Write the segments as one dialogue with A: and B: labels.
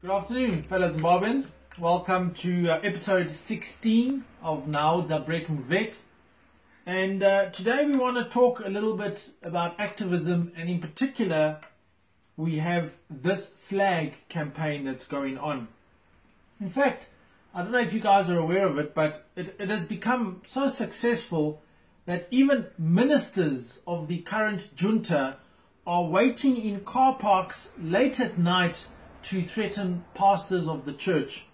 A: Good afternoon, fellow Zimbabweans. Welcome to episode 16 of Now Brett Holley. And today we want to talk a little bit about activism, and in particular we have this flag campaign that's going on. In fact, I don't know if you guys are aware of it, but it has become so successful that even ministers of the current junta are waiting in car parks late at night to threaten pastors of the church.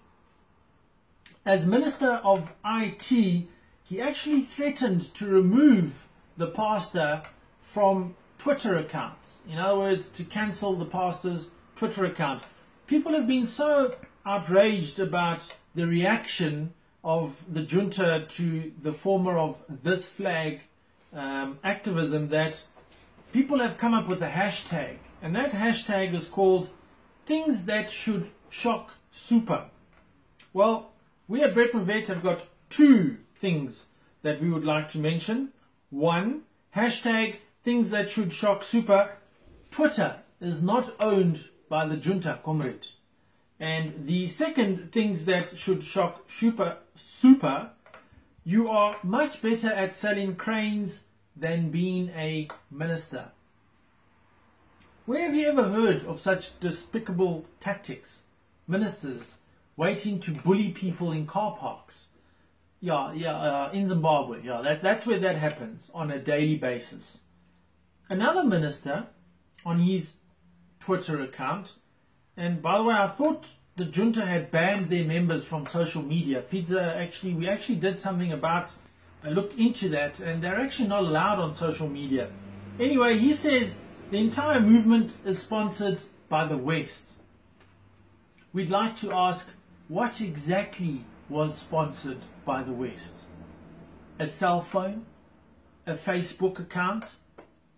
A: As Minister of IT, he actually threatened to remove the pastor from Twitter accounts. In other words, to cancel the pastor's Twitter account. People have been so outraged about the reaction of the junta to the former of this flag activism that people have come up with a hashtag, and that hashtag is called Things That Should Shock Super. Well, we at Brett Holley have got two things that we would like to mention. One, hashtag Things That Should Shock Super. Twitter is not owned by the junta, comrades. And the second, Things That Should Shock Super, you are much better at selling cranes than being a minister. Where have you ever heard of such despicable tactics? Ministers waiting to bully people in car parks. In Zimbabwe, that's where that happens on a daily basis. Another minister on his Twitter account, and by the way, I thought the junta had banned their members from social media. We actually did something about, I looked into that, and they're actually not allowed on social media. Anyway, he says the entire movement is sponsored by the West. We'd like to ask, what exactly was sponsored by the West? A cell phone, a Facebook account,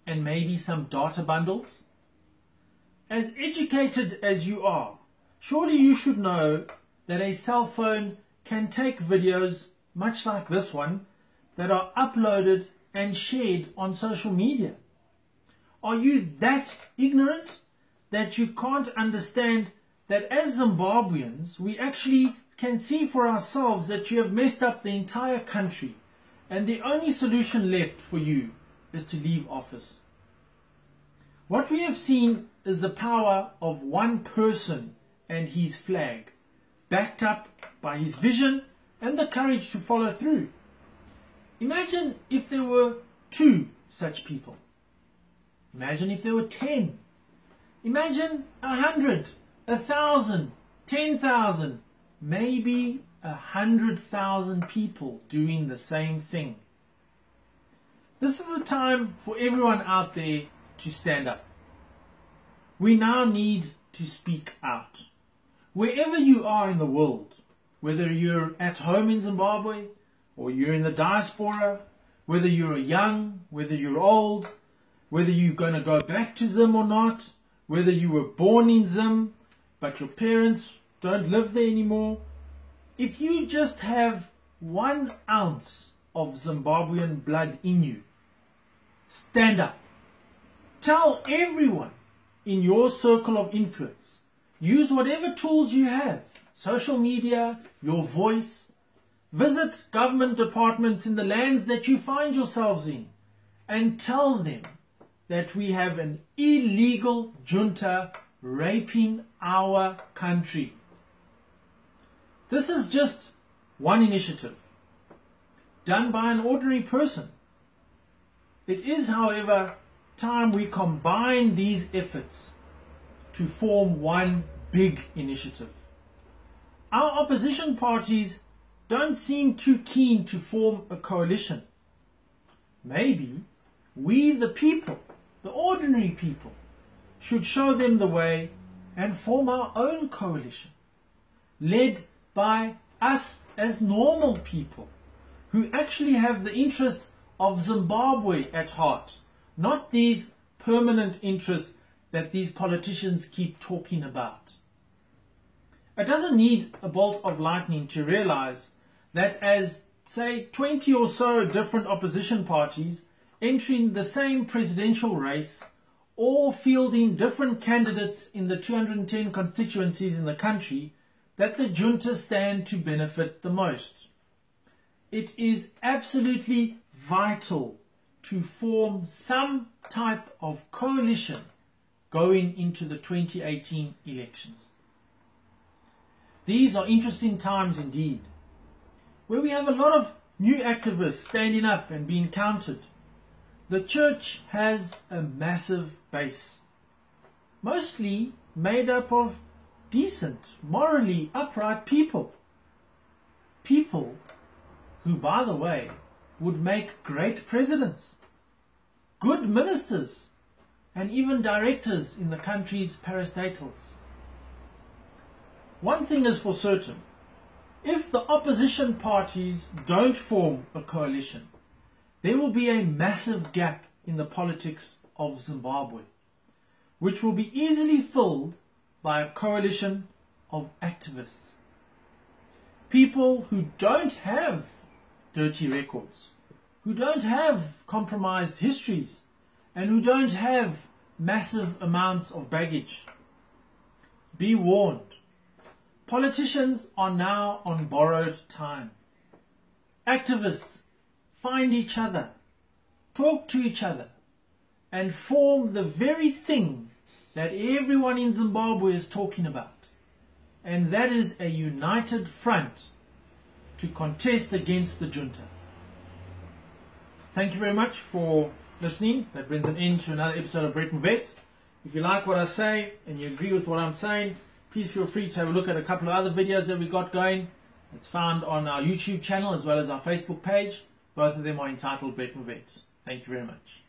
A: and maybe some data bundles? As educated as you are, surely you should know that a cell phone can take videos much like this one that are uploaded and shared on social media. Are you that ignorant that you can't understand that as Zimbabweans, we actually can see for ourselves that you have messed up the entire country, and the only solution left for you is to leave office? What we have seen is the power of one person and his flag, backed up by his vision and the courage to follow through. Imagine if there were two such people. Imagine if there were 10. Imagine 100, 1,000, 10,000, maybe 100,000 people doing the same thing. This is a time for everyone out there to stand up. We now need to speak out. Wherever you are in the world, whether you're at home in Zimbabwe or you're in the diaspora, whether you're young, whether you're old, whether you're going to go back to Zim or not, whether you were born in Zim but your parents don't live there anymore, if you just have 1 ounce of Zimbabwean blood in you, stand up. Tell everyone in your circle of influence. Use whatever tools you have, social media, your voice. Visit government departments in the lands that you find yourselves in and tell them that we have an illegal junta raping our country. This is just one initiative done by an ordinary person. It is, however, time we combine these efforts to form one big initiative. Our opposition parties don't seem too keen to form a coalition. Maybe we, the people, the ordinary people, should show them the way and form our own coalition, led by us as normal people who actually have the interests of Zimbabwe at heart, not these permanent interests that these politicians keep talking about. It doesn't need a bolt of lightning to realize that as, say, 20 or so different opposition parties entering the same presidential race all fielding different candidates in the 210 constituencies in the country, that the junta stand to benefit the most. It is absolutely vital to form some type of coalition going into the 2018 elections. These are interesting times indeed, where we have a lot of new activists standing up and being counted. The church has a massive base, mostly made up of decent, morally upright people. People who, by the way, would make great presidents, good ministers, and even directors in the country's parastatals. One thing is for certain: if the opposition parties don't form a coalition, there will be a massive gap in the politics of Zimbabwe, which will be easily filled by a coalition of activists. People who don't have dirty records, who don't have compromised histories, and who don't have massive amounts of baggage. Be warned. Politicians are now on borrowed time. Activists find each other, talk to each other, and form the very thing that everyone in Zimbabwe is talking about. And that is a united front to contest against the junta. Thank you very much for listening. That brings an end to another episode of Brett Vet. If you like what I say and you agree with what I'm saying, please feel free to have a look at a couple of other videos that we got going. It's found on our YouTube channel as well as our Facebook page. Both of them are entitled Brett Vet. Thank you very much.